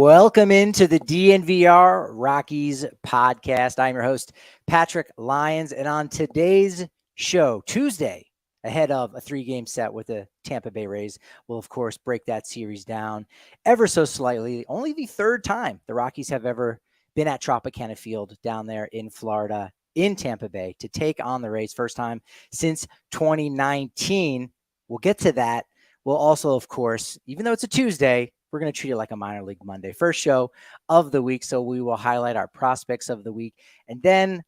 Welcome into the DNVR Rockies podcast. I'm your host, Patrick Lyons, and on today's show, Tuesday, ahead of a 3-game set with the Tampa Bay Rays, we'll, of course, break that series down ever so slightly. Only the third time the Rockies have ever been at Tropicana Field down there in Florida, in Tampa Bay, to take on the Rays. First time since 2019. We'll get to that. We'll also, of course, even though it's a Tuesday, we're going to treat it like a minor league Monday. First show of the week, so we will highlight our prospects of the week. And then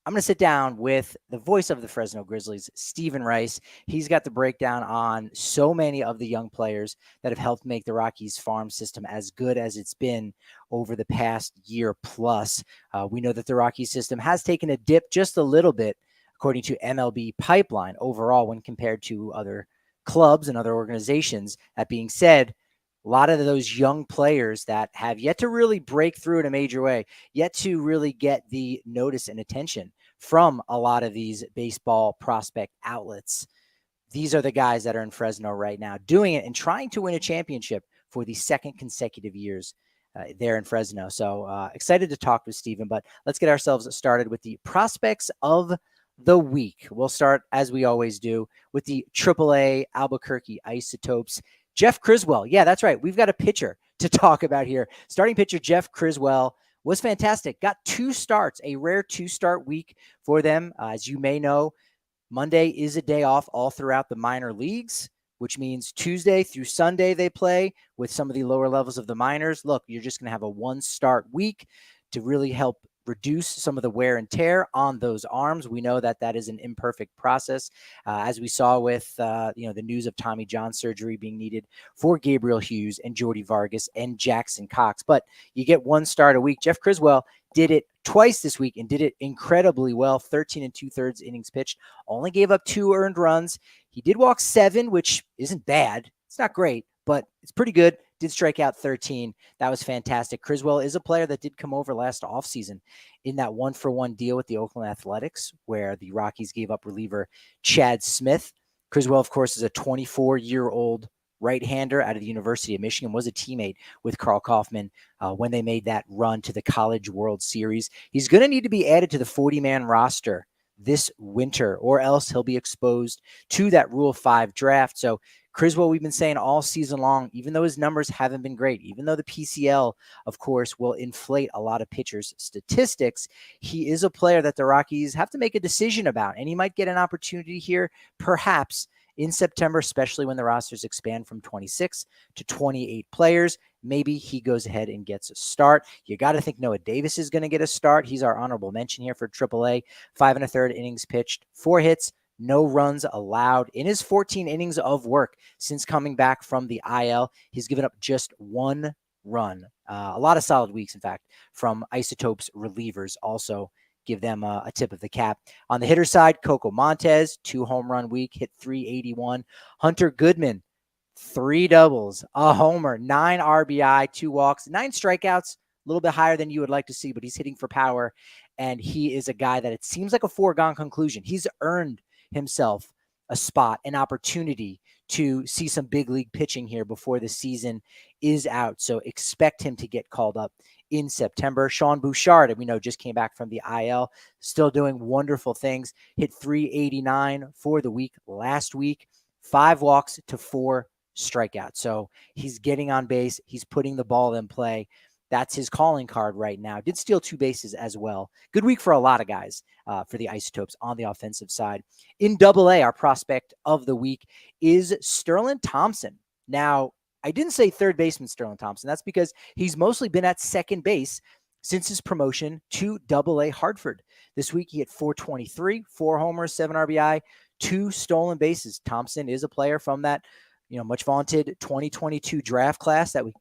I'm going to sit down with the voice of the Fresno Grizzlies, Stephen Rice. He's got the breakdown on so many of the young players that have helped make the Rockies farm system as good as it's been over the past year plus. We know that the Rockies system has taken a dip just a little bit, according to MLB Pipeline, overall when compared to other clubs and other organizations. That being said, a lot of those young players that have yet to really break through in a major way, yet to really get the notice and attention from a lot of these baseball prospect outlets. These are the guys that are in Fresno right now doing it and trying to win a championship for the second consecutive years there in Fresno. So excited to talk with Stephen, but let's get ourselves started with the prospects of the week. We'll start, as we always do, with the AAA Albuquerque Isotopes. Jeff Criswell. Yeah, that's right. We've got a pitcher to talk about here. Starting pitcher Jeff Criswell was fantastic. Got 2 starts, a rare 2-start week for them. As you may know, Monday is a day off all throughout the minor leagues, which means Tuesday through Sunday they play with some of the lower levels of the minors. Look, you're just going to have a 1-start week to really help reduce some of the wear and tear on those arms. We know that that is an imperfect process, as we saw with the news of Tommy John surgery being needed for Gabriel Hughes and Jordy Vargas and Jackson Cox. But you get 1 start a week. Jeff Criswell did it twice this week and did it incredibly well. 13 2/3 innings pitched, only gave up 2 earned runs. He did walk 7, which isn't bad. It's not great, but it's pretty good. Did strike out 13. That was fantastic. Criswell is a player that did come over last offseason in that 1-for-1 deal with the Oakland Athletics, where the Rockies gave up reliever Chad Smith. Criswell, of course, is a 24-year-old right-hander out of the University of Michigan, was a teammate with Carl Kaufman when they made that run to the College World Series. He's going to need to be added to the 40-man roster this winter, or else he'll be exposed to that Rule 5 draft. So Criswell, we've been saying all season long, even though his numbers haven't been great, even though the PCL, of course, will inflate a lot of pitchers' statistics, he is a player that the Rockies have to make a decision about, and he might get an opportunity here, perhaps in September, especially when the rosters expand from 26 to 28 players. Maybe he goes ahead and gets a start. You got to think Noah Davis is going to get a start. He's our honorable mention here for AAA. 5 1/3 innings pitched, 4 hits, no runs allowed in his 14 innings of work since coming back from the IL. He's given up just 1 run. A lot of solid weeks, in fact, from Isotopes relievers. Also give them a tip of the cap. On the hitter side, Coco Montez, 2 home run week, hit .381. Hunter Goodman, 3 doubles, a homer, 9 RBI, 2 walks, 9 strikeouts, a little bit higher than you would like to see, but he's hitting for power. And he is a guy that it seems like a foregone conclusion. He's earned himself a spot, an opportunity to see some big league pitching here before the season is out. So expect him to get called up in September. Sean Bouchard, we know, just came back from the IL, still doing wonderful things. Hit .389 for the week last week, 5 walks to 4 strikeouts. So he's getting on base. He's putting the ball in play. That's his calling card right now. Did steal 2 bases as well. Good week for a lot of guys for the Isotopes on the offensive side. In AA, our prospect of the week is Sterling Thompson. Now, I didn't say third baseman Sterling Thompson. That's because he's mostly been at second base since his promotion to AA Hartford. This week, he hit .423, 4 homers, 7 RBI, 2 stolen bases. Thompson is a player from that, much vaunted 2022 draft class that we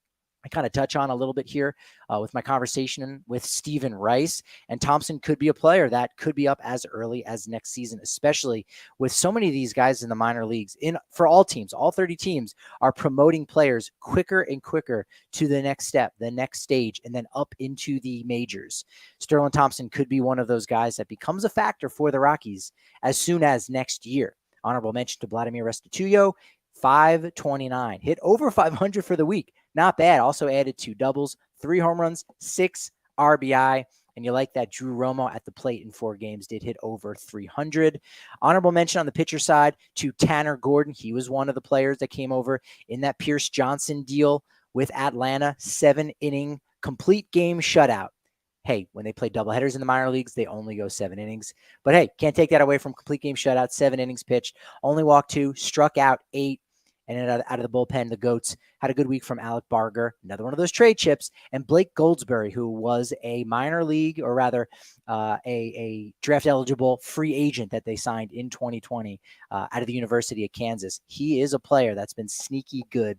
I kind of touch on a little bit here with my conversation with Stephen Rice. And Thompson could be a player that could be up as early as next season, especially with so many of these guys in the minor leagues. For all teams, all 30 teams are promoting players quicker and quicker to the next step, the next stage, and then up into the majors. Sterling Thompson could be one of those guys that becomes a factor for the Rockies as soon as next year. Honorable mention to Vladimir Restituyo, 529, hit over 500 for the week. Not bad. Also added 2 doubles, 3 home runs, 6 RBI. And you like that Drew Romo at the plate in 4 games did hit over 300. Honorable mention on the pitcher side to Tanner Gordon. He was one of the players that came over in that Pierce Johnson deal with Atlanta. 7-inning complete game shutout. Hey, when they play doubleheaders in the minor leagues, they only go 7 innings. But hey, can't take that away from complete game shutout. 7 innings pitched, only walked 2, struck out 8. And out of the bullpen, the GOATs had a good week from Alec Barger, another one of those trade chips, and Blake Goldsberry, who was a minor league, or rather a draft-eligible free agent that they signed in 2020 out of the University of Kansas. He is a player that's been sneaky good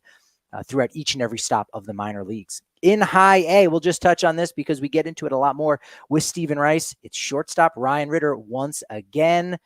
throughout each and every stop of the minor leagues. In high A, we'll just touch on this because we get into it a lot more with Stephen Rice. It's shortstop Ryan Ritter once again.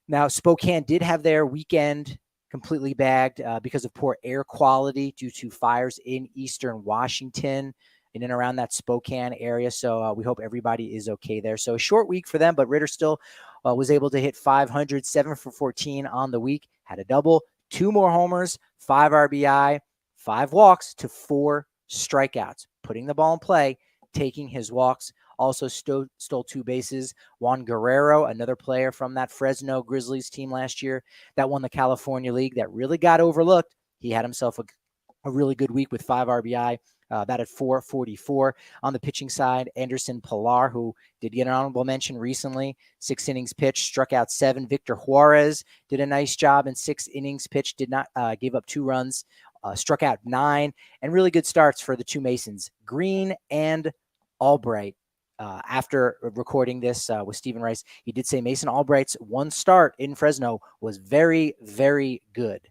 Now, Spokane did have their weekend completely bagged because of poor air quality due to fires in eastern Washington in and around that Spokane area. So we hope everybody is okay there. So a short week for them, but Ritter still was able to hit 500, 7 for 14 on the week, had a double, 2 more homers, 5 RBI, 5 walks to 4 strikeouts, putting the ball in play, taking his walks. Also stole 2 bases. Juan Guerrero, another player from that Fresno Grizzlies team last year that won the California League that really got overlooked. He had himself a really good week with 5 RBI, batted .444. On the pitching side, Anderson Pilar, who did get an honorable mention recently, 6 innings pitched, struck out 7. Victor Juarez did a nice job in 6 innings pitched, did not give up 2 runs, struck out 9, and really good starts for the 2 Masons, Green and Albright. After recording this with Stephen Rice, he did say Mason Albright's 1 start in Fresno was very, very good.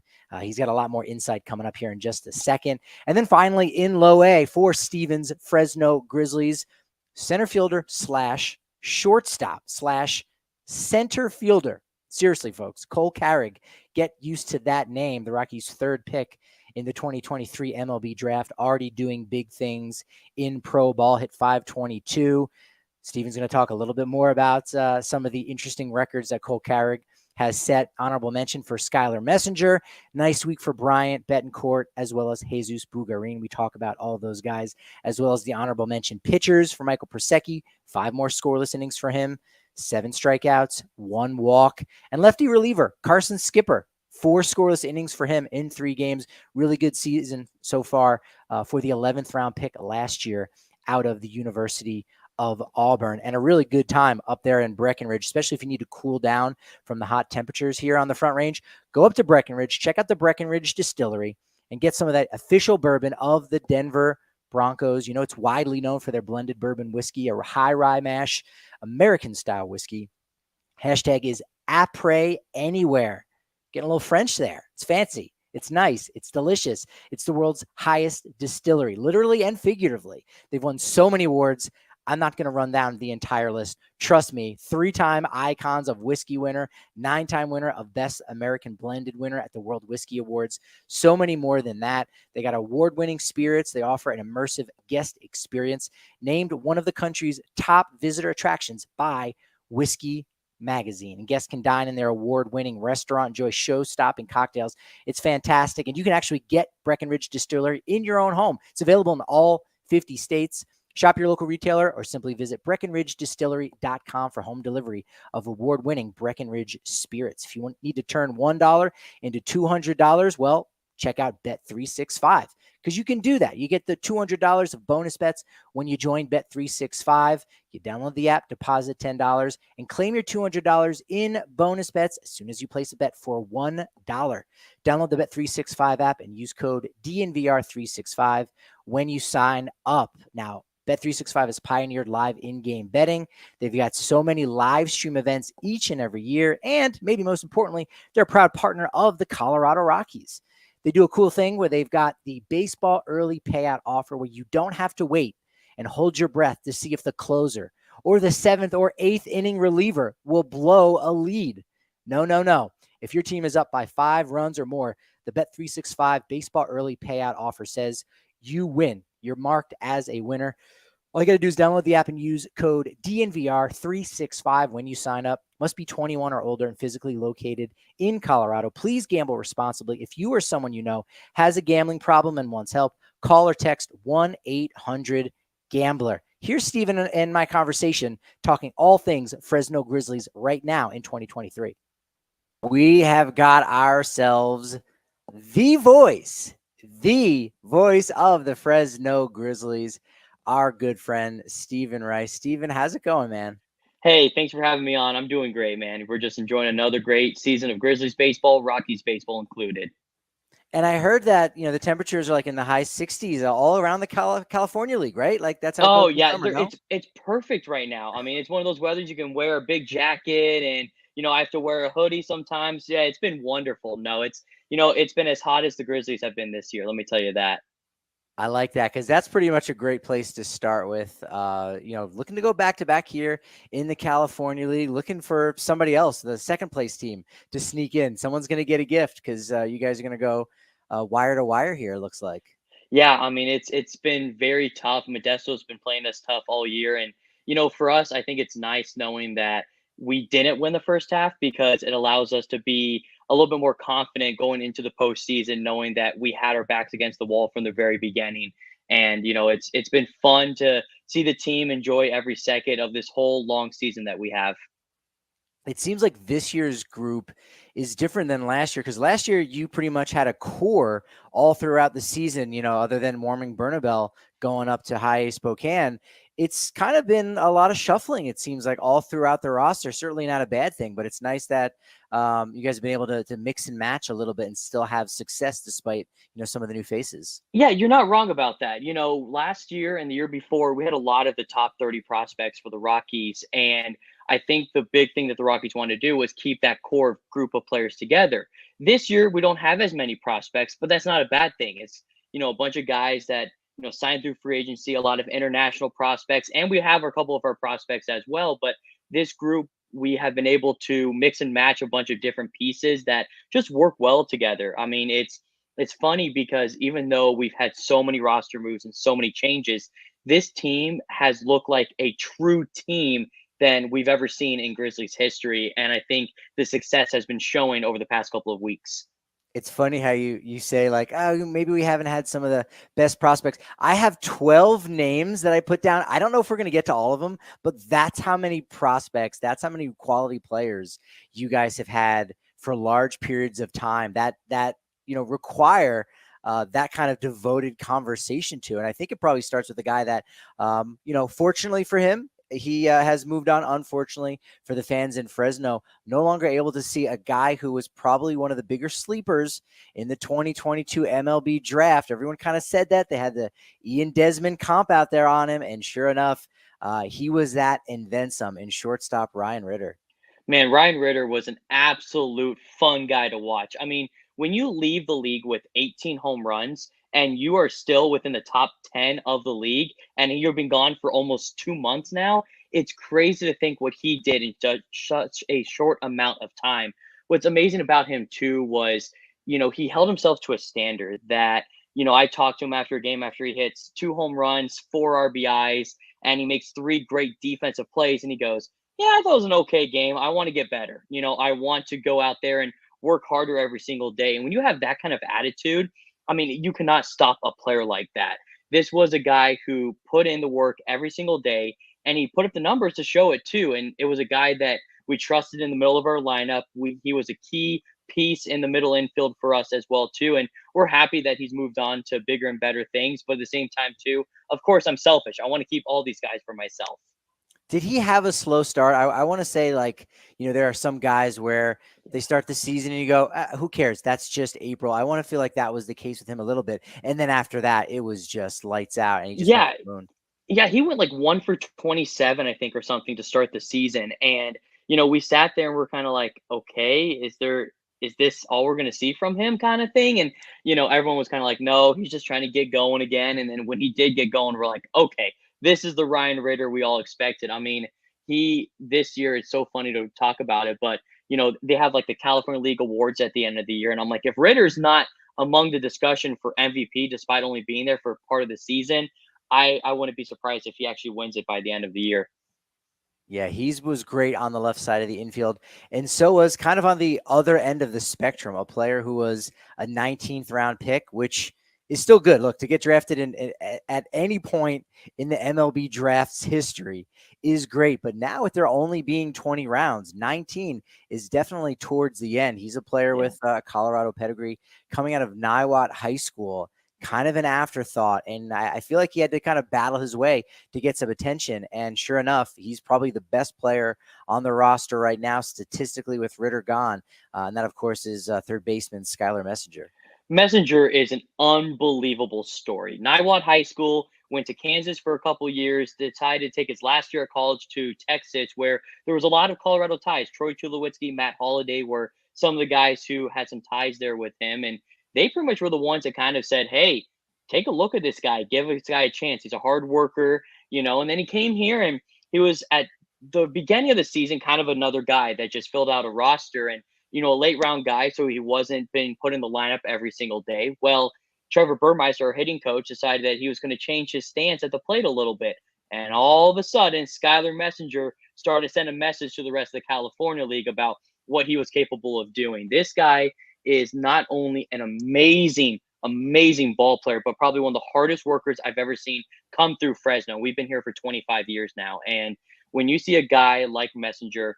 He's got a lot more insight coming up here in just a second. And then finally in low A for Stevens Fresno Grizzlies, center fielder / shortstop / center fielder. Seriously, folks, Cole Carigg, get used to that name. The Rockies' 3rd pick in the 2023 MLB draft, already doing big things in pro ball, hit 522. Steven's going to talk a little bit more about some of the interesting records that Cole Carigg has set. Honorable mention for Skylar Messenger. Nice week for Bryant Betancourt, as well as Jesus Bugarin. We talk about all of those guys, as well as the honorable mention pitchers for Michael Persecki. 5 more scoreless innings for him, 7 strikeouts, 1 walk. And lefty reliever Carson Skipper, 4 scoreless innings for him in 3 games. Really good season so far for the 11th round pick last year out of the University of Auburn, and a really good time up there in Breckenridge, especially if you need to cool down from the hot temperatures here on the Front Range. Go up to Breckenridge, check out the Breckenridge Distillery, and get some of that official bourbon of the Denver Broncos. You know, it's widely known for their blended bourbon whiskey, a high rye mash, American-style whiskey. Hashtag is Après Anywhere. Getting a little French there. It's fancy. It's nice. It's delicious. It's the world's highest distillery, literally and figuratively. They've won so many awards. I'm not going to run down the entire list. Trust me, 3-time Icons of Whiskey winner, 9-time winner of Best American Blended winner at the World Whiskey Awards. So many more than that. They got award-winning spirits. They offer an immersive guest experience. Named one of the country's top visitor attractions by Whiskey Magazine. And guests can dine in their award-winning restaurant, enjoy show-stopping cocktails. It's fantastic. And you can actually get Breckenridge Distillery in your own home. It's available in all 50 states. Shop your local retailer or simply visit BreckenridgeDistillery.com for home delivery of award-winning Breckenridge spirits. If you need to turn $1 into $200, well, check out Bet365 because you can do that. You get the $200 of bonus bets when you join Bet365. You download the app, deposit $10, and claim your $200 in bonus bets as soon as you place a bet for $1. Download the Bet365 app and use code DNVR365 when you sign up. Now, Bet365 has pioneered live in-game betting. They've got so many live stream events each and every year. And maybe most importantly, they're a proud partner of the Colorado Rockies. They do a cool thing where they've got the baseball early payout offer where you don't have to wait and hold your breath to see if the closer or the 7th or 8th inning reliever will blow a lead. No, no, no. If your team is up by 5 runs or more, the Bet365 baseball early payout offer says you win. You're marked as a winner. All you got to do is download the app and use code DNVR365 when you sign up. Must be 21 or older and physically located in Colorado. Please gamble responsibly. If you or someone you know has a gambling problem and wants help, call or text 1-800-GAMBLER. Here's Steven and my conversation talking all things Fresno Grizzlies right now in 2023. We have got ourselves the voice of the Fresno Grizzlies, our good friend, Steven Rice. Steven, how's it going, man? Hey, thanks for having me on. I'm doing great, man. We're just enjoying another great season of Grizzlies baseball, Rockies baseball included. And I heard that, the temperatures are like in the high 60s all around the California League, right? Like that's how it goes Oh in the yeah, summer, no? it's perfect right now. I mean, it's one of those weathers you can wear a big jacket and I have to wear a hoodie sometimes. Yeah, it's been wonderful. No, it's been as hot as the Grizzlies have been this year. Let me tell you that. I like that because that's pretty much a great place to start with. Looking to go back to back here in the California League, looking for somebody else, the second place team, to sneak in. Someone's going to get a gift because you guys are going to go wire to wire here. It looks like. Yeah, I mean it's been very tough. Modesto's been playing us tough all year, and for us, I think it's nice knowing that we didn't win the first half because it allows us to be a little bit more confident going into the postseason, knowing that we had our backs against the wall from the very beginning. And it's been fun to see the team enjoy every second of this whole long season that we have. It seems like this year's group is different than last year because last year you pretty much had a core all throughout the season, other than Warming Bernabel going up to High A Spokane. It's kind of been a lot of shuffling, it seems like, all throughout the roster. Certainly not a bad thing, but it's nice that you guys have been able to mix and match a little bit and still have success despite, some of the new faces. Yeah, you're not wrong about that. Last year and the year before, we had a lot of the top 30 prospects for the Rockies. And I think the big thing that the Rockies wanted to do was keep that core group of players together. This year, we don't have as many prospects, but that's not a bad thing. It's, a bunch of guys that, signed through free agency, a lot of international prospects, and we have a couple of our prospects as well. But this group, we have been able to mix and match a bunch of different pieces that just work well together. I mean, it's funny because even though we've had so many roster moves and so many changes, this team has looked like a true team than we've ever seen in Grizzlies history. And I think the success has been showing over the past couple of weeks. It's funny how you say like, oh, maybe we haven't had some of the best prospects. I have 12 names that I put down. I don't know if we're going to get to all of them, but that's how many prospects, that's how many quality players you guys have had for large periods of time that require that kind of devoted conversation to. And I think it probably starts with a guy that, fortunately for him, he has moved on. Unfortunately for the fans in Fresno, no longer able to see a guy who was probably one of the bigger sleepers in the 2022 MLB draft. Everyone kind of said that. They had the Ian Desmond comp out there on him, and sure enough, he was that and then some in shortstop Ryan Ritter. Man, Ryan Ritter was an absolute fun guy to watch. I mean, when you leave the league with 18 home runs and you are still within the top 10 of the league and you've been gone for almost 2 months now, it's crazy to think what he did in such a short amount of time. What's amazing about him, too, was, he held himself to a standard that, I talked to him after a game after he hits 2 home runs, 4 RBIs, and he makes 3 great defensive plays. And he goes, yeah, I thought it was an okay game. I want to get better. I want to go out there and work harder every single day. And when you have that kind of attitude, I mean, you cannot stop a player like that. This was a guy who put in the work every single day and he put up the numbers to show it too. And it was a guy that we trusted in the middle of our lineup. He was a key piece in the middle infield for us as well too. And we're happy that he's moved on to bigger and better things. But at the same time too, of course, I'm selfish. I want to keep all these guys for myself. Did he have a slow start? I want to say, like, there are some guys where they start the season and you go, who cares? That's just April. I want to feel like that was the case with him a little bit. And then after that, it was just lights out and he just went Yeah, to the moon. Yeah, he went like 1 for 27, I think, or something to start the season. And, we sat there and we're kind of like, okay, is this all we're going to see from him kind of thing? And, everyone was kind of like, no, he's just trying to get going again. And then when he did get going, we're like, okay, this is the Ryan Ritter we all expected. I mean, this year, it's so funny to talk about it, but, they have like the California League Awards at the end of the year. And I'm like, if Ritter's not among the discussion for MVP, despite only being there for part of the season, I wouldn't be surprised if he actually wins it by the end of the year. Yeah, he was great on the left side of the infield. And so was kind of on the other end of the spectrum, a player who was a 19th round pick, which is still good. Look, to get drafted at any point in the MLB draft's history is great. But now with there only being 20 rounds, 19 is definitely towards the end. He's a player with Colorado pedigree coming out of Niwot High School. Kind of an afterthought. And I feel like he had to kind of battle his way to get some attention. And sure enough, he's probably the best player on the roster right now, statistically, with Ritter gone. And that, of course, is third baseman Skylar Messenger. Messenger is an unbelievable story. Niwot High School, went to Kansas for a couple years, decided to take his last year at college to Texas, where there was a lot of Colorado ties. Troy Tulowitzki, Matt Holliday were some of the guys who had some ties there with him. And they pretty much were the ones that kind of said, hey, take a look at this guy, give this guy a chance. He's a hard worker, and then he came here and he was at the beginning of the season kind of another guy that just filled out a roster and, a late round guy. So he wasn't being put in the lineup every single day. Well, Trevor Burmeister, our hitting coach, decided that he was going to change his stance at the plate a little bit. And all of a sudden, Skylar Messenger started to send a message to the rest of the California League about what he was capable of doing. This guy is not only an amazing ball player, but probably one of the hardest workers I've ever seen come through Fresno. We've been here for 25 years now. And when you see a guy like Messenger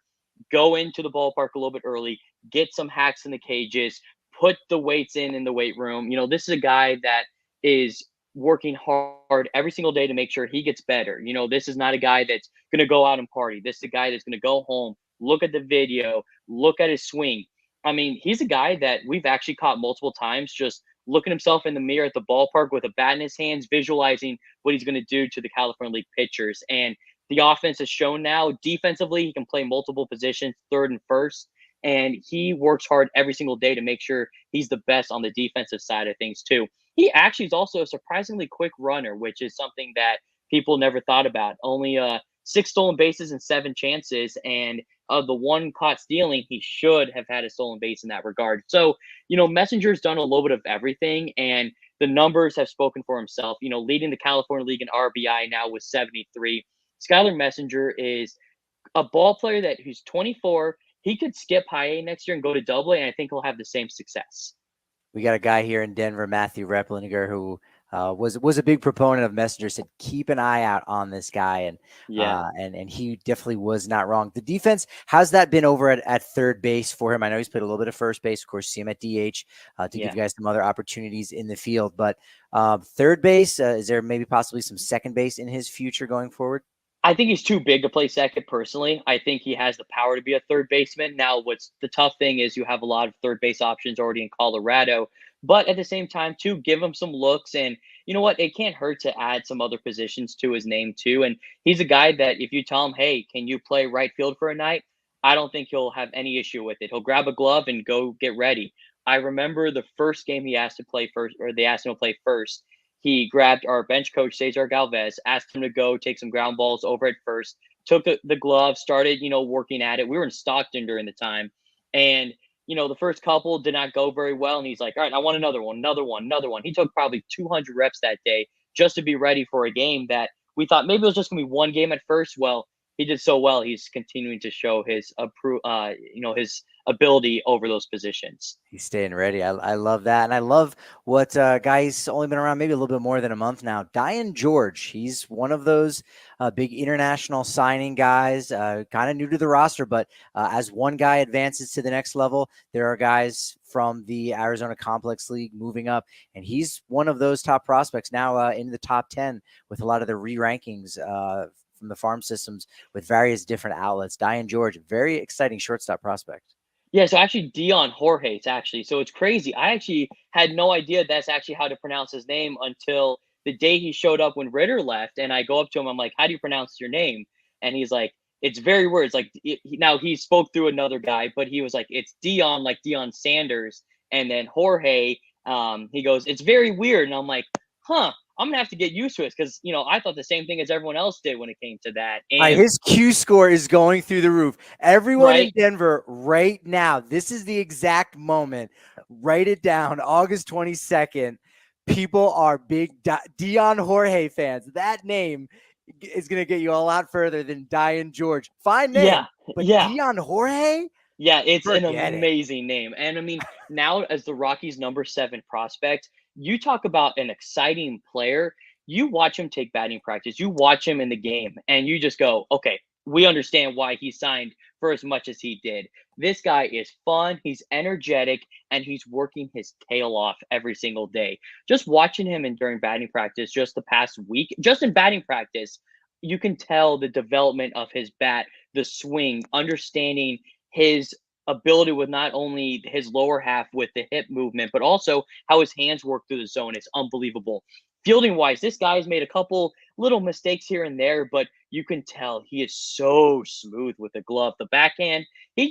go into the ballpark a little bit early, get some hacks in the cages, put the weights in the weight room. This is a guy that is working hard every single day to make sure he gets better. This is not a guy that's going to go out and party. This is a guy that's going to go home, look at the video, look at his swing. I mean, he's a guy that we've actually caught multiple times just looking himself in the mirror at the ballpark with a bat in his hands, visualizing what he's going to do to the California League pitchers. And the offense has shown now defensively, he can play multiple positions, third and first. And he works hard every single day to make sure he's the best on the defensive side of things, too. He actually is also a surprisingly quick runner, which is something that people never thought about. Only 6 stolen bases and 7 chances. And of the one caught stealing, he should have had a stolen base in that regard. So, Messenger's done a little bit of everything, and the numbers have spoken for himself. Leading the California League in RBI now with 73. Skylar Messenger is a ball player that who's 24. He could skip high A next year and go to double A, and I think he'll have the same success. We got a guy here in Denver, Matthew Replinger, who was a big proponent of Messenger, said keep an eye out on this guy, and and he definitely was not wrong. The defense, how's that been over at third base for him? I know he's played a little bit of first base, of course, see him at DH to give you guys some other opportunities in the field, but third base, is there maybe possibly some second base in his future going forward? I think he's too big to play second personally. I think he has the power to be a third baseman. Now, what's the tough thing is you have a lot of third base options already in Colorado, but at the same time, too, give him some looks. And you know what? It can't hurt to add some other positions to his name, too. And he's a guy that if you tell him, hey, can you play right field for a night? I don't think he'll have any issue with it. He'll grab a glove and go get ready. I remember the first game he asked to play first, or they asked him to play first. He grabbed our bench coach, Cesar Galvez, asked him to go take some ground balls over at first, took the glove, started, working at it. We were in Stockton during the time. And, the first couple did not go very well. And he's like, all right, I want another one. He took probably 200 reps that day just to be ready for a game that we thought maybe it was just going to be one game at first. Well, he did so well. He's continuing to show his, his ability over those positions. He's staying ready. I love that. And I love what guy's only been around maybe a little bit more than a month now. Dyan Jorge. He's one of those big international signing guys, kind of new to the roster, but as one guy advances to the next level, there are guys from the Arizona Complex League moving up. And he's one of those top prospects now in the top 10 with a lot of the re-rankings from the farm systems with various different outlets. Dyan Jorge, very exciting shortstop prospect. Yeah, so actually Dyan Jorge, so it's crazy. I actually had no idea that's actually how to pronounce his name until the day he showed up when Ritter left. And I go up to him, I'm like, how do you pronounce your name? And he's like, It's very weird. It's like now he spoke through another guy, but he was like, it's Dion, like Deion Sanders, and then Jorge. He goes, it's very weird, and I'm like, huh. I'm gonna have to get used to it because I thought the same thing as everyone else did when it came to that. All right, And his Q score is going through the roof. Everyone in right, Denver right now, this is the exact moment. Write it down. August 22nd. People are big Dion Jorge fans. That name is going to get you a lot further than Dyan George. Fine yeah, name, but yeah. Dion Jorge? Yeah, it's an Forget it. amazing name. And I mean, now as the Rockies' number 7 prospect, you talk about an exciting player. You watch him take batting practice, you watch him in the game, and you just go, okay, we understand why he signed for as much as he did. This guy is fun, he's energetic, and he's working his tail off every single day. Just watching him and during batting practice just the past week, just in batting practice, you can tell the development of his bat, the swing, understanding his ability with not only his lower half with the hip movement, but also how his hands work through the zone. It's unbelievable. Fielding wise, this guy has made a couple little mistakes here and there, but you can tell he is so smooth with the glove. The backhand, he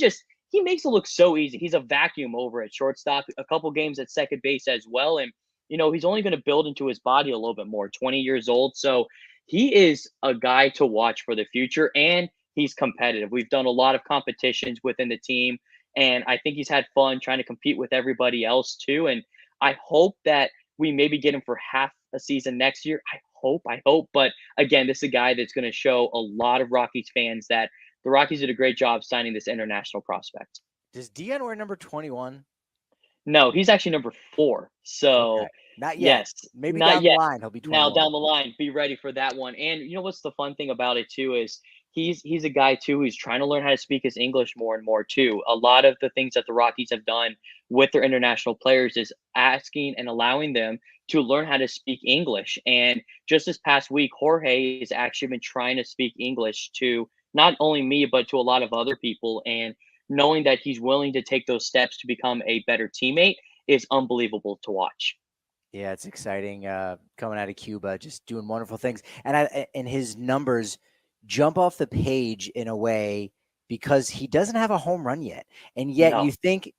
makes it look so easy. He's a vacuum over at shortstop, a couple games at second base as well. And he's only going to build into his body a little bit more, 20 years old. So he is a guy to watch for the future. And he's competitive. We've done a lot of competitions within the team, and I think he's had fun trying to compete with everybody else too. And I hope that we maybe get him for half a season next year. I hope. But again, this is a guy that's going to show a lot of Rockies fans that the Rockies did a great job signing this international prospect. Does Dion wear number 21? No, he's actually number 4. So Okay. Not yet. yes, Maybe not down the yet. line he'll be Now 21. down the line, be ready for that one. And what's the fun thing about it too is he's a guy too who's trying to learn how to speak his English more and more too. A lot of the things that the Rockies have done with their international players is asking and allowing them to learn how to speak English. And just this past week, Jorge has actually been trying to speak English to not only me but to a lot of other people. And knowing that he's willing to take those steps to become a better teammate is unbelievable to watch. Yeah, it's exciting coming out of Cuba, just doing wonderful things. And his numbers jump off the page in a way because he doesn't have a home run yet. And yet No. you think,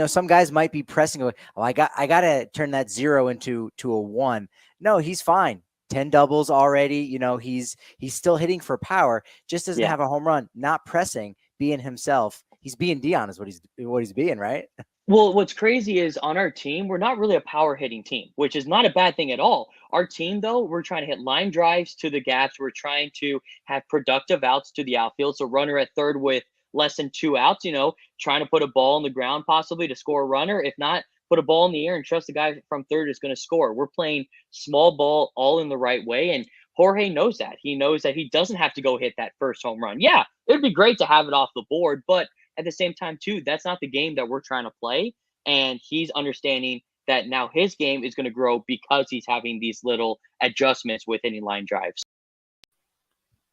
some guys might be pressing away. Oh, I got to turn that 0 into a 1. No, he's fine. 10 doubles already. He's still hitting for power, just doesn't Yeah. have a home run, not pressing, being himself. He's being Dion is what he's being, right? Well, what's crazy is on our team, we're not really a power hitting team, which is not a bad thing at all. Our team, though, we're trying to hit line drives to the gaps. We're trying to have productive outs to the outfield. So, runner at third with less than 2 outs, trying to put a ball on the ground possibly to score a runner. If not, put a ball in the air and trust the guy from third is going to score. We're playing small ball all in the right way. And Jorge knows that. He knows that he doesn't have to go hit that first home run. Yeah, it'd be great to have it off the board, but at the same time, too, that's not the game that we're trying to play. And he's understanding that now his game is going to grow because he's having these little adjustments with hitting line drives.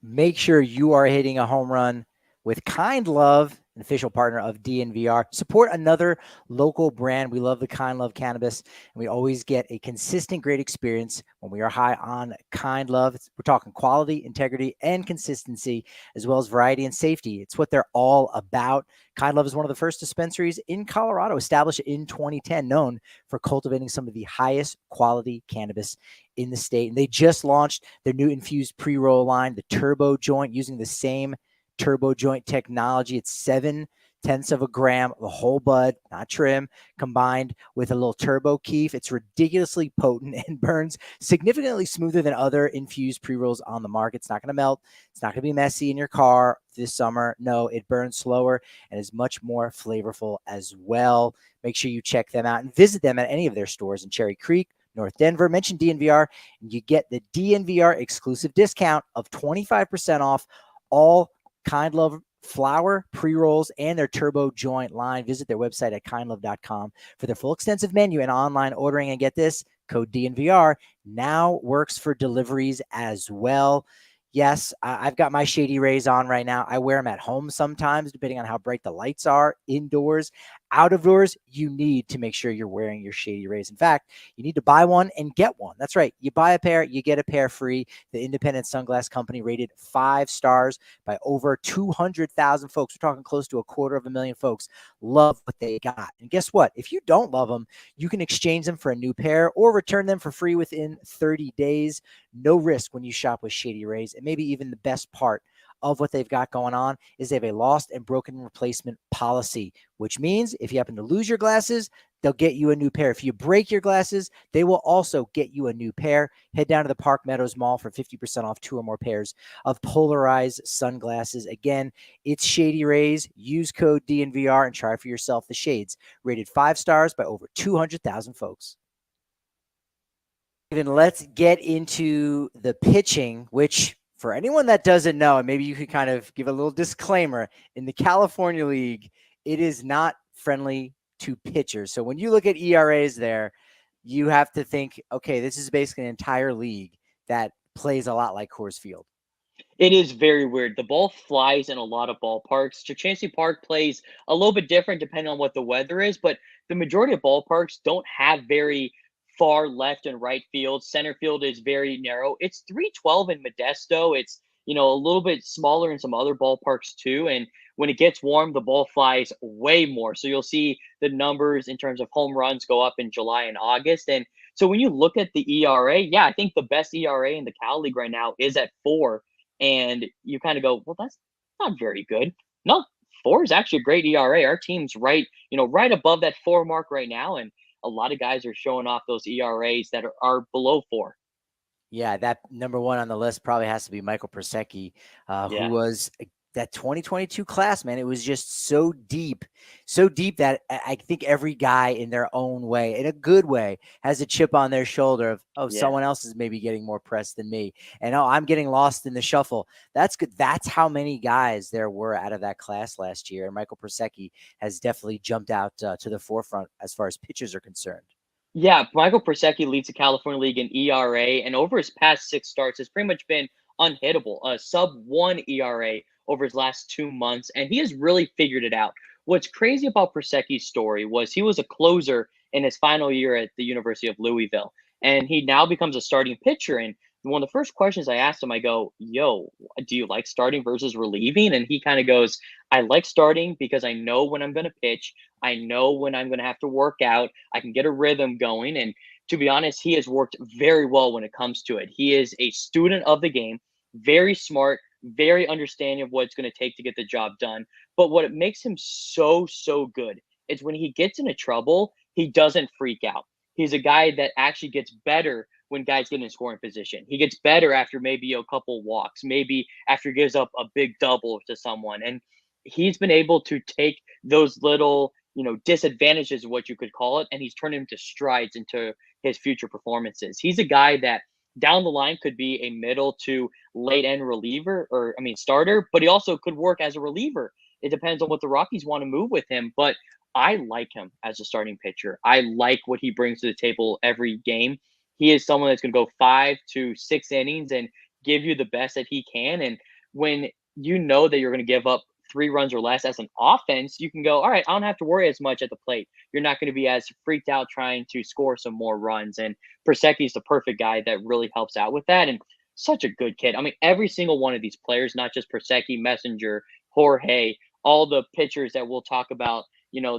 Make sure you are hitting a home run with Kind Love, an official partner of DNVR. Support another local brand. We love the Kind Love cannabis, and we always get a consistent, great experience when we are high on Kind Love. We're talking quality, integrity, and consistency, as well as variety and safety. It's what they're all about. Kind Love is one of the first dispensaries in Colorado, established in 2010, known for cultivating some of the highest quality cannabis in the state. And they just launched their new infused pre-roll line, the Turbo Joint, using the same Turbo Joint technology. It's 0.7 of a gram, the whole bud, not trim, combined with a little turbo keef. It's ridiculously potent and burns significantly smoother than other infused pre-rolls on the market. It's not going to melt. It's not going to be messy in your car this summer. No, it burns slower and is much more flavorful as well. Make sure you check them out and visit them at any of their stores in Cherry Creek, North Denver. Mention DNVR and you get the DNVR exclusive discount of 25% off all Kind Love flower, pre-rolls, and their Turbo Joint line. Visit their website at kindlove.com for their full extensive menu and online ordering. And get this, code DNVR now works for deliveries as well. Yes, I've got my Shady Rays on right now. I wear them at home sometimes, depending on how bright the lights are indoors. out of doors, you need to make sure you're wearing your Shady Rays. In fact, you need to buy one and get one. That's right. You buy a pair, you get a pair free. The independent sunglass company rated 5 stars by over 200,000 folks. We're talking close to 250,000 folks love what they got. And guess what? If you don't love them, you can exchange them for a new pair or return them for free within 30 days. No risk when you shop with Shady Rays. And maybe even the best part of what they've got going on is they have a lost and broken replacement policy, which means if you happen to lose your glasses, they'll get you a new pair. If you break your glasses, they will also get you a new pair. Head down to the Park Meadows Mall for 50% off 2 or more pairs of polarized sunglasses. Again, it's Shady Rays. Use code DNVR and try for yourself the shades. Rated 5 stars by over 200,000 folks. Even let's get into the pitching, which for anyone that doesn't know, and maybe you could kind of give a little disclaimer, in the California League, it is not friendly to pitchers. So when you look at ERAs there, you have to think, okay, this is basically an entire league that plays a lot like Coors Field. It is very weird. The ball flies in a lot of ballparks. Chauncey Park plays a little bit different depending on what the weather is, but the majority of ballparks don't have very far left and right field. Center field is very narrow. It's 312 in Modesto. It's, a little bit smaller in some other ballparks too. And when it gets warm, the ball flies way more. So you'll see the numbers in terms of home runs go up in July and August. And so when you look at the ERA, yeah, I think the best ERA in the Cal League right now is at 4. And you kind of go, well, that's not very good. No, 4 is actually a great ERA. Our team's right above that 4 mark right now. And a lot of guys are showing off those ERAs that are below 4. Yeah, that number 1 on the list probably has to be Michael Persecki, who was that 2022 class, man. It was just so deep that I think every guy in their own way, in a good way, has a chip on their shoulder of someone else is maybe getting more press than me. And I'm getting lost in the shuffle. That's good. That's how many guys there were out of that class last year. And Michael Persecki has definitely jumped out to the forefront as far as pitchers are concerned. Yeah, Michael Persecki leads the California League in ERA, and over his past 6 starts, has pretty much been unhittable. A sub-1 ERA over his last 2 months, and he has really figured it out. What's crazy about Persecki's story was he was a closer in his final year at the University of Louisville, and he now becomes a starting pitcher. And one of the first questions I asked him, I go, "Yo, do you like starting versus relieving?" And he kind of goes, "I like starting because I know when I'm going to pitch. I know when I'm going to have to work out. I can get a rhythm going." And to be honest, he has worked very well when it comes to it. He is a student of the game, very smart, very understanding of what it's going to take to get the job done. But what makes him so, so good is when he gets into trouble, he doesn't freak out. He's a guy that actually gets better when guys get in scoring position. He gets better after maybe a couple walks, maybe after he gives up a big double to someone. And he's been able to take those little, disadvantages, what you could call it, and he's turned them to strides into his future performances. He's a guy that down the line could be a middle to late end reliever, starter, but he also could work as a reliever. It depends on what the Rockies want to move with him, but I like him as a starting pitcher. I like what he brings to the table every game. He is someone that's going to go 5 to 6 innings and give you the best that he can. And when you know that you're going to give up 3 runs or less as an offense, you can go, all right, I don't have to worry as much at the plate. You're not going to be as freaked out trying to score some more runs. And Persecki is the perfect guy that really helps out with that. And such a good kid. I mean, every single one of these players, not just Persecki, Messenger, Jorge, all the pitchers that we'll talk about,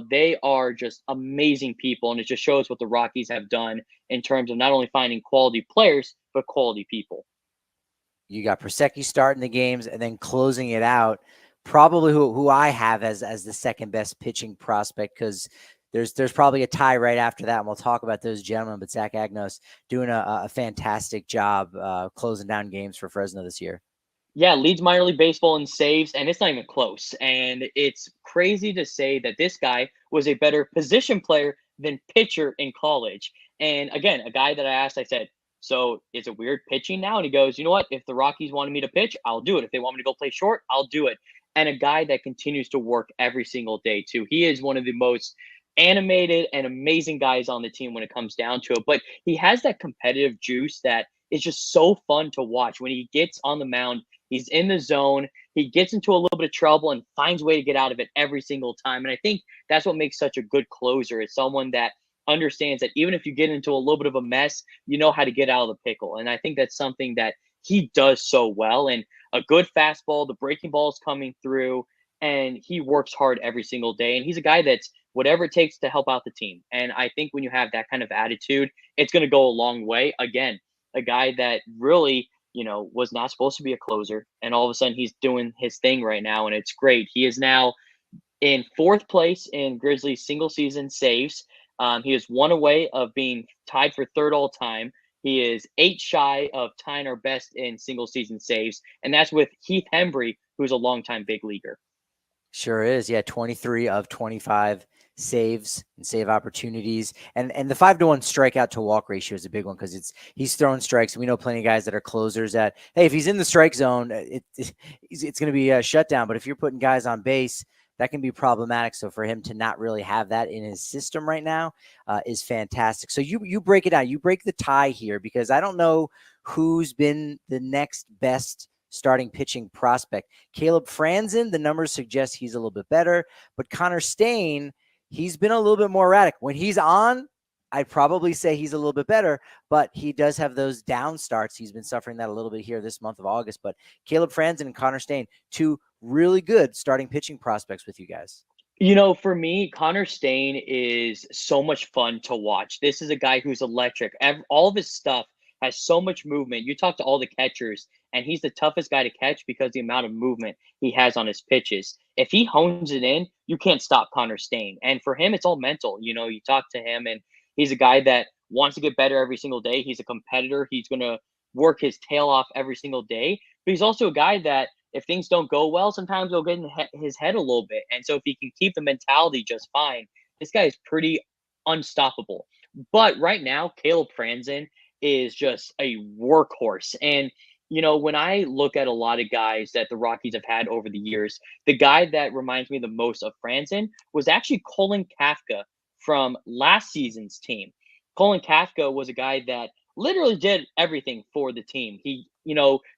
they are just amazing people. And it just shows what the Rockies have done in terms of not only finding quality players, but quality people. You got Persecki starting the games and then closing it out. Probably who I have as the second best pitching prospect, because there's probably a tie right after that, and we'll talk about those gentlemen. But Zach Agnos doing a fantastic job closing down games for Fresno this year. Yeah, leads minor league baseball in saves, and it's not even close. And it's crazy to say that this guy was a better position player than pitcher in college. And again, a guy that I asked, I said, so is it weird pitching now? And he goes, you know what? If the Rockies wanted me to pitch, I'll do it. If they want me to go play short, I'll do it. And a guy that continues to work every single day, too. He is one of the most animated and amazing guys on the team when it comes down to it. But he has that competitive juice that is just so fun to watch. When he gets on the mound, He's in the zone. He gets into a little bit of trouble and finds a way to get out of it every single time. And I think that's what makes such a good closer, is someone that understands that even if you get into a little bit of a mess, you know how to get out of the pickle. And I think that's something that he does so well. And a good fastball, the breaking ball is coming through, and he works hard every single day. And he's a guy that's whatever it takes to help out the team. And I think when you have that kind of attitude, it's going to go a long way. Again, a guy that really, was not supposed to be a closer, and all of a sudden he's doing his thing right now, and it's great. He is now in fourth place in Grizzlies single season saves. He is one away of being tied for third all time. He is 8 shy of tying our best in single season saves, and that's with Heath Hembry, who's a longtime big leaguer. Sure is. Yeah, 23 of 25 saves and save opportunities. And the 5-to-1 strikeout to walk ratio is a big one, because he's throwing strikes. We know plenty of guys that are closers that, hey, if he's in the strike zone, it's going to be a shutdown. But if you're putting guys on base, that can be problematic. So for him to not really have that in his system right now is fantastic. So you break it down. You break the tie here, because I don't know who's been the next best starting pitching prospect. Caleb Franzen, the numbers suggest he's a little bit better, but Connor Stain, he's been a little bit more erratic. When he's on, I'd probably say he's a little bit better, but he does have those down starts. He's been suffering that a little bit here this month of August. But Caleb Franzen and Connor Stain, two really good starting pitching prospects with you guys. For me, Connor Stain is so much fun to watch. This is a guy who's electric. All of his stuff has so much movement. You talk to all the catchers, and he's the toughest guy to catch because the amount of movement he has on his pitches. If he hones it in, you can't stop Connor Stain. And for him, it's all mental. You talk to him, and he's a guy that wants to get better every single day. He's a competitor. He's going to work his tail off every single day. But he's also a guy that, if things don't go well, sometimes he'll get in his head a little bit. And so if he can keep the mentality just fine, this guy is pretty unstoppable. But right now, Caleb Franzen is just a workhorse. And, when I look at a lot of guys that the Rockies have had over the years, the guy that reminds me the most of Franzen was actually Colin Kafka from last season's team. Colin Kafka was a guy that literally did everything for the team. He,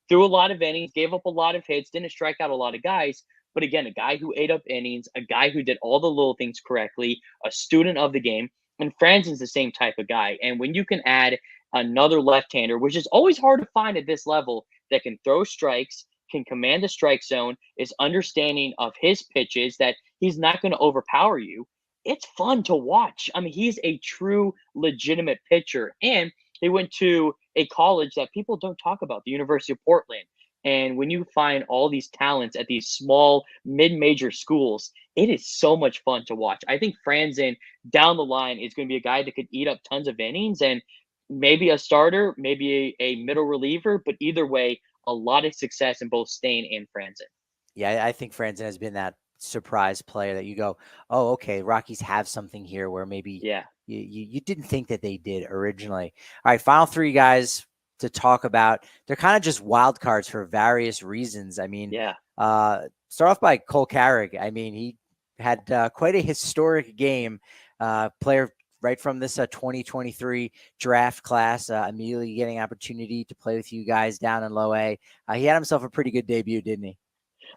threw a lot of innings, gave up a lot of hits, didn't strike out a lot of guys. But again, a guy who ate up innings, a guy who did all the little things correctly, a student of the game. And Franzen's the same type of guy. And when you can add another left-hander, which is always hard to find at this level, that can throw strikes, can command the strike zone, is understanding of his pitches, that he's not going to overpower you, it's fun to watch. I mean, he's a true, legitimate pitcher. And he went to a college that people don't talk about, the University of Portland. And when you find all these talents at these small, mid-major schools, it is so much fun to watch. I think Franzen down the line is going to be a guy that could eat up tons of innings, and maybe a starter, maybe a middle reliever, but either way, a lot of success in both Stain and Franzen. Yeah, I think Franzen has been that surprise player that you go, oh, okay, Rockies have something here where maybe you didn't think that they did originally. All right, final three guys to talk about. They're kind of just wild cards for various reasons. I mean, start off by Cole Carigg. I mean, he had quite a historic game, player right from this 2023 draft class, immediately getting opportunity to play with you guys down in low A. He had himself a pretty good debut, didn't he?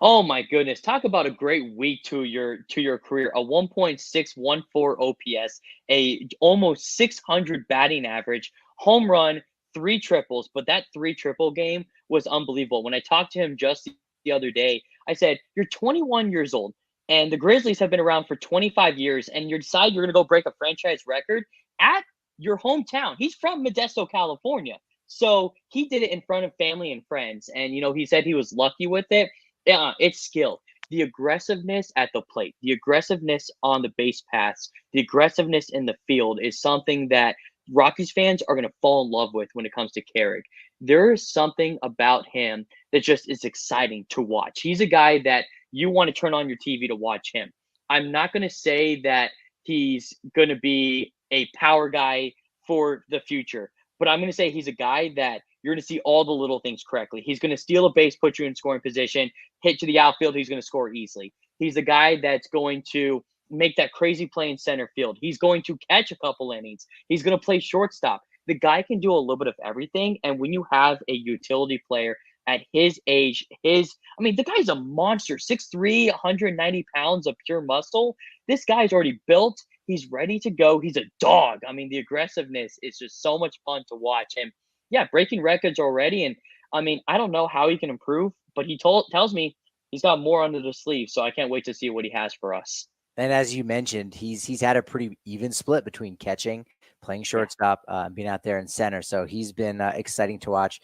Oh my goodness. Talk about a great week to your career. A 1.614 OPS, a almost 600 batting average, home run, 3 triples, but that 3 triple game was unbelievable. When I talked to him just the other day, I said, "You're 21 years old and the Grizzlies have been around for 25 years, and you decide you're going to go break a franchise record at your hometown." He's from Modesto, California. So he did it in front of family and friends. And, he said he was lucky with it. Yeah, it's skill. The aggressiveness at the plate, the aggressiveness on the base paths, the aggressiveness in the field is something that Rockies fans are going to fall in love with when it comes to Carrick. There is something about him that just is exciting to watch. He's a guy that you want to turn on your TV to watch him. I'm not going to say that he's going to be a power guy for the future, but I'm going to say he's a guy that you're going to see all the little things correctly. He's going to steal a base, put you in scoring position, hit to the outfield. He's going to score easily. He's the guy that's going to make that crazy play in center field. He's going to catch a couple innings. He's going to play shortstop. The guy can do a little bit of everything. And when you have a utility player at his age, the guy's a monster, 6'3", 190 pounds of pure muscle. This guy's already built. He's ready to go. He's a dog. I mean, the aggressiveness is just so much fun to watch him. Yeah, breaking records already. And I don't know how he can improve, but he tells me he's got more under the sleeve. So I can't wait to see what he has for us. And as you mentioned, he's had a pretty even split between catching, playing shortstop, being out there in center. So he's been exciting to watch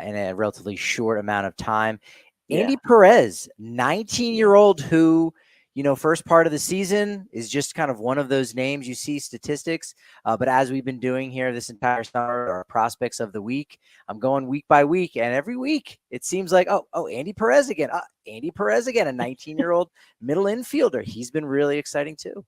in a relatively short amount of time. Yeah. Andy Perez, 19-year-old who, first part of the season is just kind of one of those names you see statistics. But as we've been doing here this entire summer, our prospects of the week, I'm going week by week. And every week it seems like, Andy Perez again. Andy Perez again, a 19-year-old middle infielder. He's been really exciting too.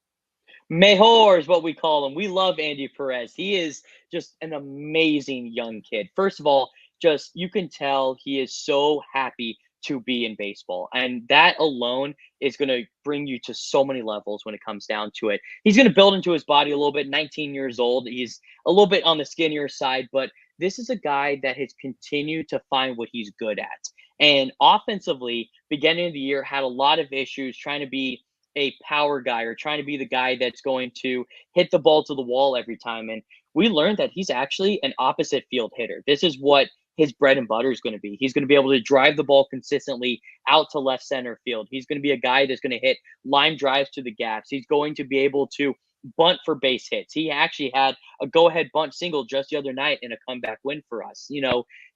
Mejor is what we call him. We love Andy Perez. He is just an amazing young kid. First of all, just you can tell he is so happy to be in baseball. And that alone is going to bring you to so many levels when it comes down to it. He's going to build into his body a little bit, 19 years old. He's a little bit on the skinnier side, but this is a guy that has continued to find what he's good at. And offensively, beginning of the year, had a lot of issues trying to be a power guy or trying to be the guy that's going to hit the ball to the wall every time. And we learned that he's actually an opposite field hitter. This is what his bread and butter is going to be. He's going to be able to drive the ball consistently out to left center field. He's going to be a guy that's going to hit line drives to the gaps. He's going to be able to bunt for base hits. He actually had a go-ahead bunt single just the other night in a comeback win for us.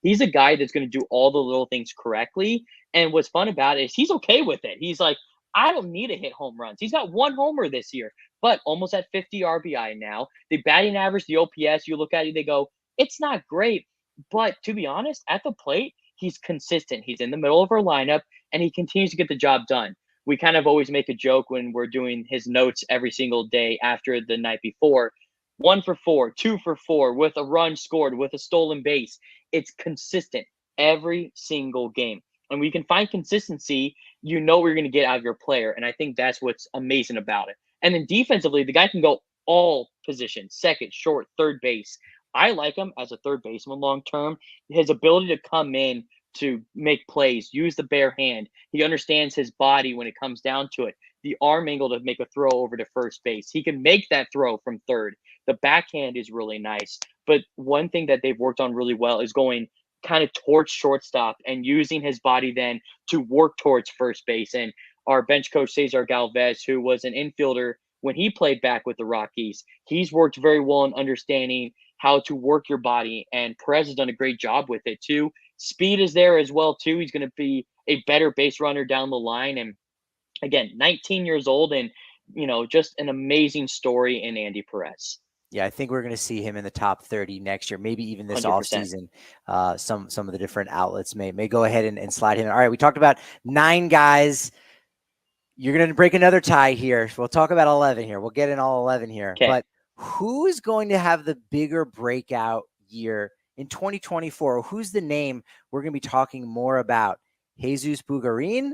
He's a guy that's going to do all the little things correctly. And what's fun about it is he's okay with it. He's like, I don't need to hit home runs. He's got one homer this year, but almost at 50 RBI now. The batting average, the OPS, you look at it, they go, it's not great. But to be honest, at the plate, he's consistent. He's in the middle of our lineup, and he continues to get the job done. We kind of always make a joke when we're doing his notes every single day after the night before. 1 for 4, 2 for 4, with a run scored, with a stolen base. It's consistent every single game. And we can find consistency, we're going to get out of your player. And I think that's what's amazing about it. And then defensively, the guy can go all positions, second, short, third base. I like him as a third baseman long term. His ability to come in to make plays, use the bare hand. He understands his body when it comes down to it. The arm angle to make a throw over to first base. He can make that throw from third. The backhand is really nice. But one thing that they've worked on really well is going kind of towards shortstop and using his body then to work towards first base. And our bench coach, Cesar Galvez, who was an infielder when he played back with the Rockies, he's worked very well in understanding how to work your body. And Perez has done a great job with it too. Speed is there as well too. He's going to be a better base runner down the line. And again, 19 years old and, just an amazing story in Andy Perez. Yeah, I think we're going to see him in the top 30 next year, maybe even this 100%. offseason. Some of the different outlets may go ahead and slide him. All right, we talked about 9 guys. You're going to break another tie here. We'll talk about 11 here. We'll get in all 11 here. Okay. But who is going to have the bigger breakout year in 2024? Who's the name we're going to be talking more about? Jesus Bugarin?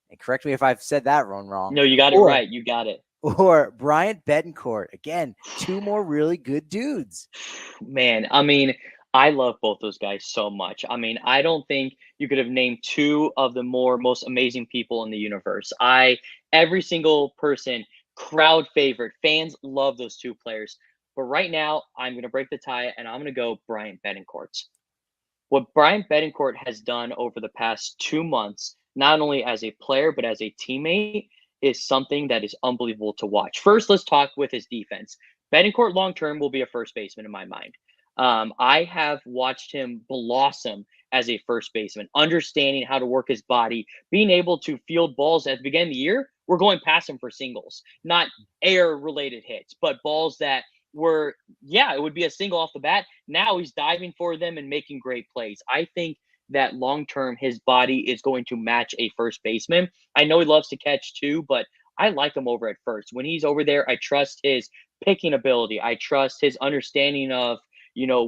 And correct me if I've said that wrong. No, you got it right. You got it. Or Bryant Betancourt. Again, 2 more really good dudes. Man, I love both those guys so much. I don't think you could have named 2 of the most amazing people in the universe. Every single person, crowd favorite, fans love those 2 players. But right now, I'm going to break the tie, and I'm going to go Bryant Betancourt. What Bryant Betancourt has done over the past 2 months, not only as a player, but as a teammate, is something that is unbelievable to watch. First, let's talk with his defense. Betancourt long-term will be a first baseman in my mind. I have watched him blossom as a first baseman, understanding how to work his body, being able to field balls at the beginning of the year. We're going past him for singles, not air-related hits, but balls that were, it would be a single off the bat. Now he's diving for them and making great plays. I think that long-term his body is going to match a first baseman. I know he loves to catch too, but I like him over at first. When he's over there, I trust his picking ability. I trust his understanding of,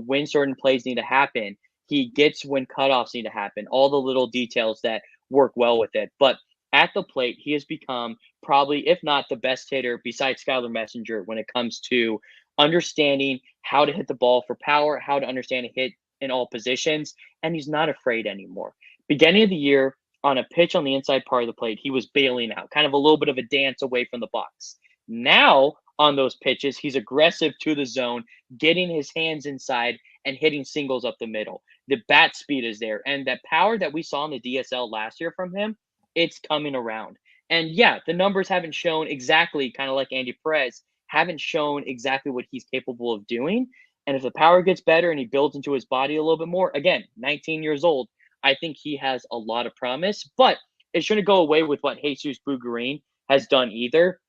when certain plays need to happen. He gets when cutoffs need to happen, all the little details that work well with it. But at the plate, he has become probably, if not the best hitter besides Skylar Messenger when it comes to understanding how to hit the ball for power, how to understand a hit in all positions, and he's not afraid anymore. Beginning of the year, on a pitch on the inside part of the plate, he was bailing out, kind of a little bit of a dance away from the box. Now, on those pitches, he's aggressive to the zone, getting his hands inside and hitting singles up the middle. The bat speed is there, and that power that we saw in the DSL last year from him, it's coming around. And yeah, the numbers haven't shown exactly, kind of like Andy Perez, haven't shown exactly what he's capable of doing. And if the power gets better and he builds into his body a little bit more, again, 19 years old, I think he has a lot of promise. But it shouldn't go away with what Jesus Bugarin has done either.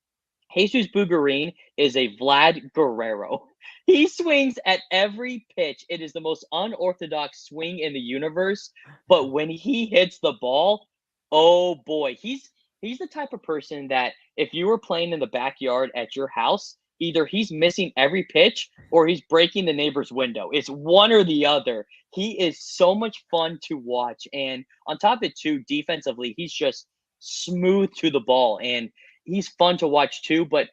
Jesus Bugarin is a Vlad Guerrero. He swings at every pitch. It is the most unorthodox swing in the universe. But when he hits the ball, oh boy, he's the type of person that if you were playing in the backyard at your house, either he's missing every pitch or he's breaking the neighbor's window. It's one or the other. He is so much fun to watch. And on top of it, too, defensively, he's just smooth to the ball. And he's fun to watch too. But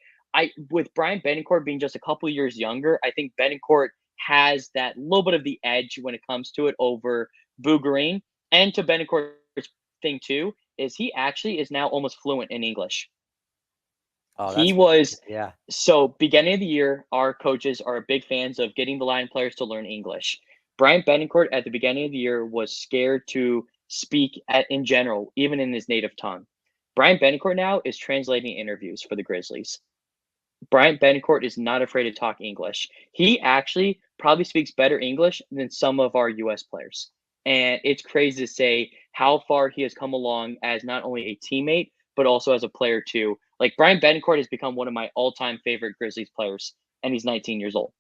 with Brian Betancourt being just a couple of years younger, I think Betancourt has that little bit of the edge when it comes to it over Bugarin. And to Betancourt's thing too, is he actually is now almost fluent in English. Oh, He was yeah. So beginning of the year, our coaches are big fans of getting the line players to learn English. Brian Betancourt at the beginning of the year was scared to speak in general, even in his native tongue. Brian Betancourt now is translating interviews for the Grizzlies. Brian Betancourt is not afraid to talk English. He actually probably speaks better English than some of our U.S. players. And it's crazy to say how far he has come along as not only a teammate, but also as a player too. Like Brian Betancourt has become one of my all-time favorite Grizzlies players, and he's 19 years old.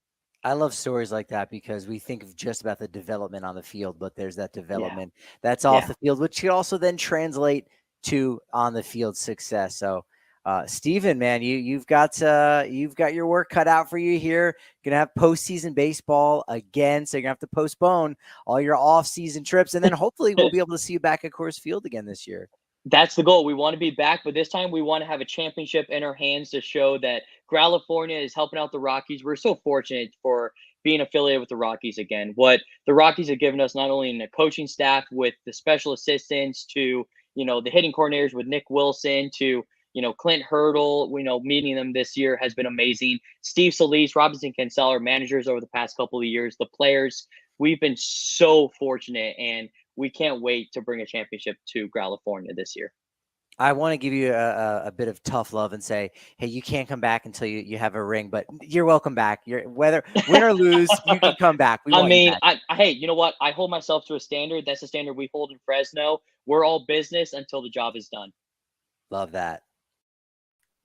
I love stories like that because we think of just about the development on the field, but there's that development that's off the field, which could also then translate to on the field success. So, Steven, man, you've got your work cut out for you here. Gonna have postseason baseball again, so you're gonna have to postpone all your off-season trips, and then hopefully we'll be able to see you back at Coors Field again this year. That's the goal. We want to be back, but this time we want to have a championship in our hands to show that California is helping out the Rockies. We're so fortunate for being affiliated with the Rockies again. What the Rockies have given us, not only in the coaching staff with the special assistants to, the hitting coordinators with Nick Wilson to, Clint Hurdle, meeting them this year has been amazing. Steve Solis, Robinson Cancel, our managers over the past couple of years, the players, we've been so fortunate, and we can't wait to bring a championship to California this year. I want to give you a bit of tough love and say, hey, you can't come back until you have a ring, but you're welcome back. Whether win or lose, you can come back. Hey, you know what? I hold myself to a standard. That's the standard we hold in Fresno. We're all business until the job is done. Love that.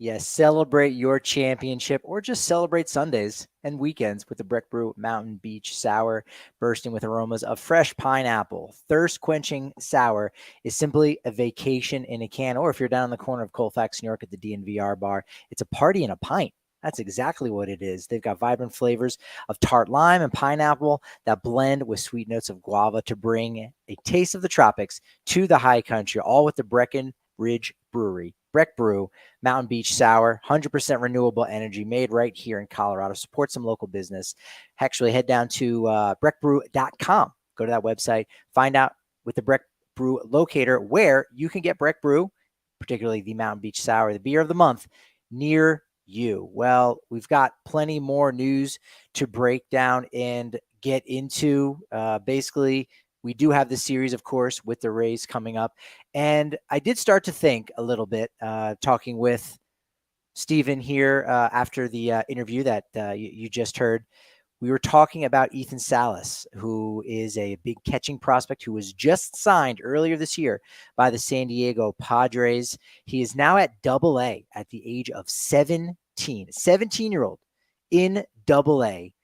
Yes, celebrate your championship or just celebrate Sundays and weekends with the Breck Brew Mountain Beach Sour, bursting with aromas of fresh pineapple. Thirst-quenching sour is simply a vacation in a can. Or if you're down in the corner of Colfax, New York at the DNVR bar, it's a party in a pint. That's exactly what it is. They've got vibrant flavors of tart lime and pineapple that blend with sweet notes of guava to bring a taste of the tropics to the high country, all with the Breckenridge Brewery. Breck Brew, Mountain Beach Sour, 100% renewable energy made right here in Colorado. Support some local business. Actually, head down to breckbrew.com. Go to that website. Find out with the Breck Brew locator where you can get Breck Brew, particularly the Mountain Beach Sour, the beer of the month, near you. Well, we've got plenty more news to break down and get into. Basically, we do have the series, of course, with the Rays coming up. And I did start to think a little bit, talking with Steven here after the interview that you just heard. We were talking about Ethan Salas, who is a big catching prospect who was just signed earlier this year by the San Diego Padres. He is now at Double-A at the age of 17, 17-year-old in Double-A.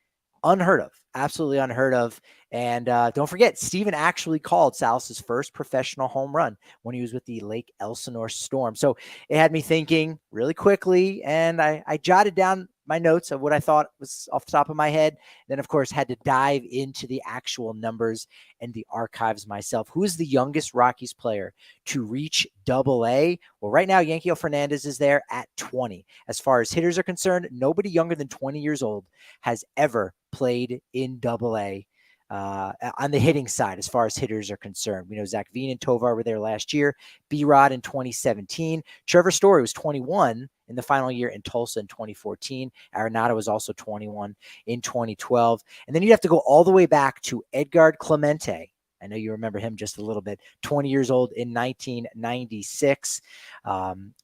Unheard of, absolutely unheard of. And don't forget, Steven actually called Salas's first professional home run when he was with the Lake Elsinore Storm. So it had me thinking really quickly, and I jotted down my notes of what I thought was off the top of my head. Then, of course, had to dive into the actual numbers and the archives myself. Who is the youngest Rockies player to reach Double-A? Well, right now, Yanquiel Fernandez is there at 20. As far as hitters are concerned, nobody younger than 20 years old has ever played in Double-A. on the hitting side, as far as hitters are concerned. We know Zach Veen and Tovar were there last year, B-Rod in 2017. Trevor Story was 21 in the final year in Tulsa in 2014. Arenado was also 21 in 2012. And then you'd have to go all the way back to Edgar Clemente. I know you remember him just a little bit. 20 years old in 1996,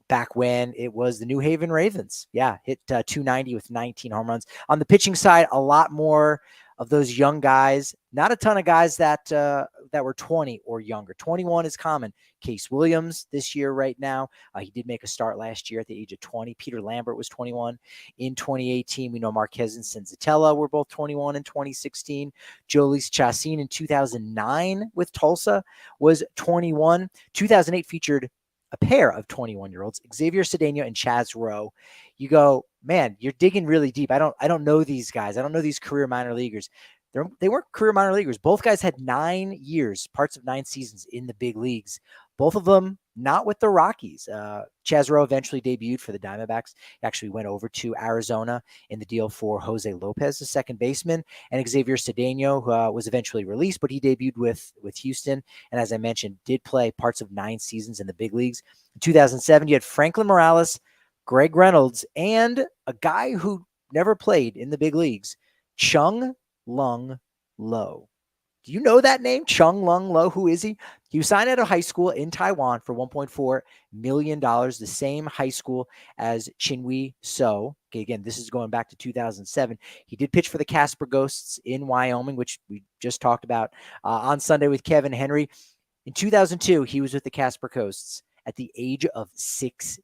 back when it was the New Haven Ravens. Yeah, hit 290 with 19 home runs. On the pitching side, a lot more of those young guys. Not a ton of guys that were 20 or younger. 21 is common. Case Williams this year right now. He did make a start last year at the age of 20. Peter Lambert was 21 in 2018. We know Marquez and Senzatella were both 21 in 2016. Jhoulys Chacin in 2009 with Tulsa was 21. 2008 featured a pair of 21-year-olds, Xavier Cedeno and Chaz Rowe. You go, man, you're digging really deep. I don't know these guys. I don't know these career minor leaguers. They weren't career minor leaguers. Both guys had 9 years, parts of 9 seasons in the big leagues. Both of them not with the Rockies. Chaz Rowe eventually debuted for the Diamondbacks. He actually went over to Arizona in the deal for Jose Lopez, the second baseman, and Xavier Cedeno, who was eventually released, but he debuted with Houston. And as I mentioned, did play parts of 9 seasons in the big leagues. In 2007, you had Franklin Morales, Greg Reynolds, and a guy who never played in the big leagues, Chung Lung Lo. Do you know that name, Chung Lung Lo? Who is he? He was signed out of high school in Taiwan for $1.4 million, the same high school as Chinwe So. Okay, again, this is going back to 2007. He did pitch for the Casper Ghosts in Wyoming, which we just talked about on Sunday with Kevin Henry. In 2002, he was with the Casper Ghosts at the age of 16.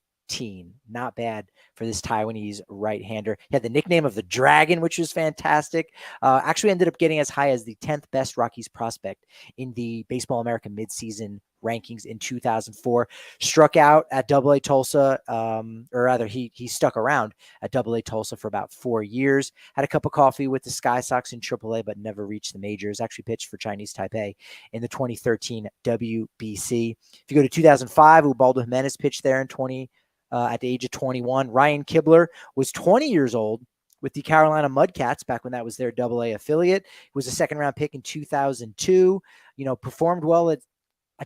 Not bad for this Taiwanese right-hander. He had the nickname of the Dragon, which was fantastic. Actually ended up getting as high as the 10th best Rockies prospect in the Baseball America midseason rankings in 2004. Struck out at AA Tulsa, or rather he stuck around at AA Tulsa for about 4 years. Had a cup of coffee with the Sky Sox in AAA, but never reached the majors. Actually pitched for Chinese Taipei in the 2013 WBC. If you go to 2005, Ubaldo Jimenez pitched there in at the age of 21. Ryan Kibler was 20 years old with the Carolina Mudcats back when that was their AA affiliate. He was a second-round pick in 2002. Performed well at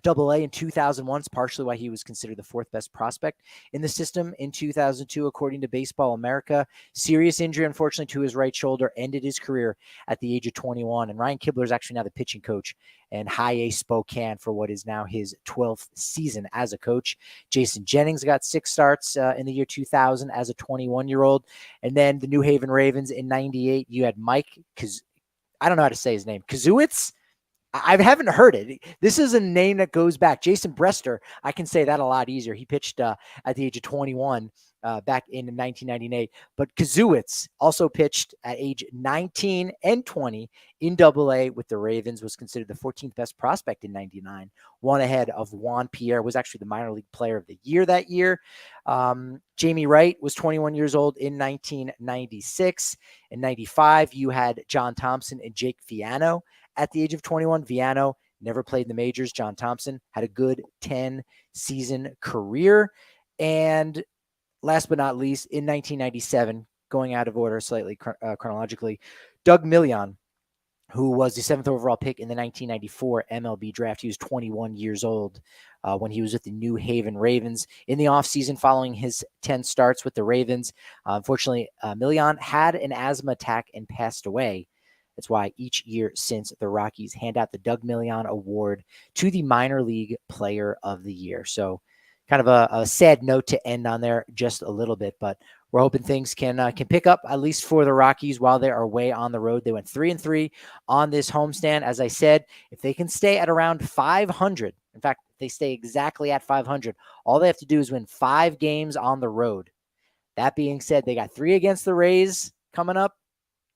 AA in 2001. It's partially why he was considered the 4th best prospect in the system in 2002, according to Baseball America. Serious injury, unfortunately, to his right shoulder, ended his career at the age of 21. And Ryan Kibler is actually now the pitching coach in High A Spokane for what is now his 12th season as a coach. Jason Jennings got 6 starts in the year 2000 as a 21-year-old. And then the New Haven Ravens in 98, you had Mike, I don't know how to say his name, Kazuitz? I haven't heard it. This is a name that goes back. Jason Brester, I can say that a lot easier. He pitched at the age of 21 back in 1998. But Kazuitz also pitched at age 19 and 20 in AA with the Ravens, was considered the 14th best prospect in 99. One ahead of Juan Pierre, was actually the minor league player of the year that year. Jamie Wright was 21 years old in 1996. In 95, you had John Thompson and Jake Viano. At the age of 21, Viano never played in the majors. John Thompson had a good 10-season career. And last but not least, in 1997, going out of order slightly chronologically, Doug Million, who was the 7th overall pick in the 1994 MLB draft. He was 21 years old when he was with the New Haven Ravens. In the offseason following his 10 starts with the Ravens, unfortunately, Million had an asthma attack and passed away. That's why each year since, the Rockies hand out the Doug Million Award to the Minor League Player of the Year. So kind of a sad note to end on there just a little bit, but we're hoping things can pick up, at least for the Rockies, while they are away on the road. They went 3-3 on this homestand. As I said, if they can stay at around 500, in fact, if they stay exactly at 500, all they have to do is win 5 games on the road. That being said, they got 3 against the Rays coming up,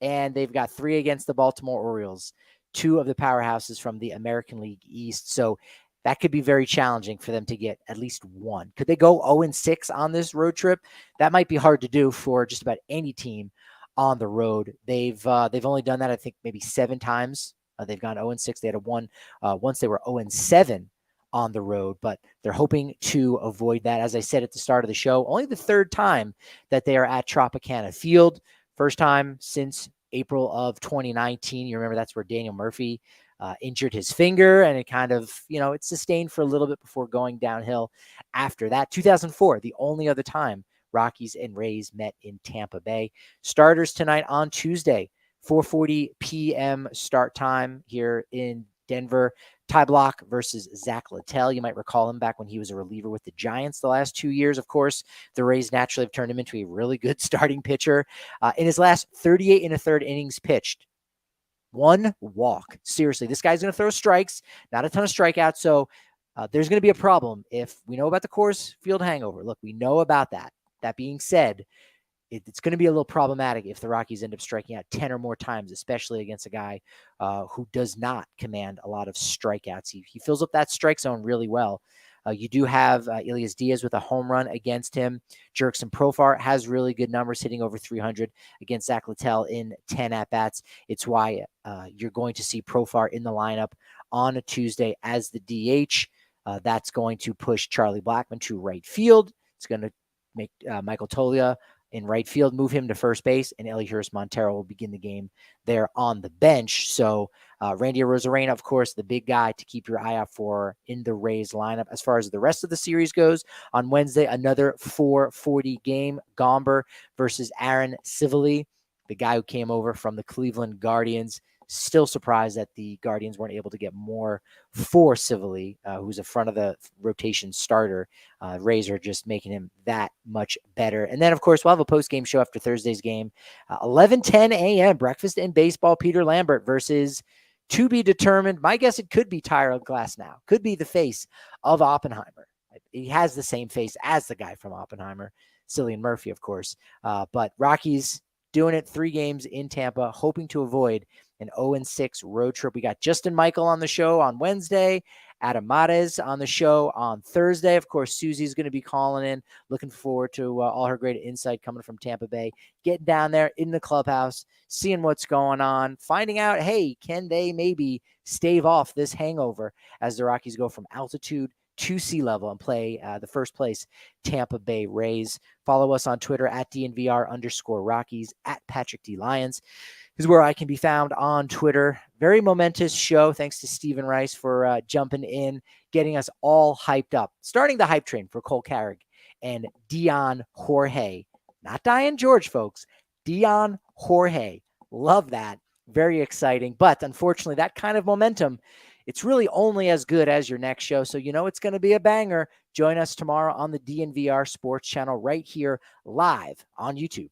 and they've got 3 against the Baltimore Orioles, 2 of the powerhouses from the American League East. So that could be very challenging for them to get at least 1. Could they go 0-6 on this road trip? That might be hard to do for just about any team on the road. They've only done that, I think, maybe 7 times. They've gone 0-6. They had a one once they were 0-7 on the road, but they're hoping to avoid that. As I said at the start of the show, only the 3rd time that they are at Tropicana Field. First time since April of 2019. You remember that's where Daniel Murphy injured his finger, and it kind of, it sustained for a little bit before going downhill after that. 2004, the only other time Rockies and Rays met in Tampa Bay. Starters tonight on Tuesday, 4:40 p.m. start time here in Denver. Ty Block versus Zach Littell. You might recall him back when he was a reliever with the Giants the last 2 years. Of course, the Rays naturally have turned him into a really good starting pitcher. In his last 38 and a third innings pitched, 1 walk. Seriously, this guy's going to throw strikes, not a ton of strikeouts. So there's going to be a problem if we know about the Coors Field hangover. Look, we know about that. That being said, it's going to be a little problematic if the Rockies end up striking out 10 or more times, especially against a guy who does not command a lot of strikeouts. He fills up that strike zone really well. You do have Elias Diaz with a home run against him. Jurickson Profar has really good numbers, hitting over 300 against Zach Littell in 10 at-bats. It's why you're going to see Profar in the lineup on a Tuesday as the DH. That's going to push Charlie Blackmon to right field. It's going to make Michael Toglia in right field, move him to first base, and Elihuris Montero will begin the game there on the bench. So Randy Arozarena, of course, the big guy to keep your eye out for in the Rays lineup. As far as the rest of the series goes, on Wednesday, another 4:40 game, Gomber versus Aaron Civili, the guy who came over from the Cleveland Guardians. Still surprised that the Guardians weren't able to get more for Civili, who's a front of the rotation starter. Rays are just making him that much better. And then, of course, we'll have a post-game show after Thursday's game. 11:10 a.m., breakfast in baseball, Peter Lambert versus, to be determined, my guess it could be Tyler Glasnow. Could be the face of Oppenheimer. He has the same face as the guy from Oppenheimer, Cillian Murphy, of course. But Rockies doing it 3 games in Tampa, hoping to avoid an 0-6 road trip. We got Justin Michael on the show on Wednesday, Adam Mares on the show on Thursday. Of course, Susie's going to be calling in. Looking forward to all her great insight coming from Tampa Bay. Getting down there in the clubhouse, seeing what's going on, finding out, hey, can they maybe stave off this hangover as the Rockies go from altitude to sea level and play the first place Tampa Bay Rays. Follow us on Twitter at DNVR_Rockies, at Patrick D. Lyons is where I can be found on Twitter. Very momentous show. Thanks to Stephen Rice for jumping in, getting us all hyped up. Starting the hype train for Cole Carigg and Dyan Jorge. Not Dyan Jorge, folks. Dyan Jorge. Love that. Very exciting. But unfortunately, that kind of momentum, it's really only as good as your next show. So you know it's going to be a banger. Join us tomorrow on the DNVR Sports Channel right here live on YouTube.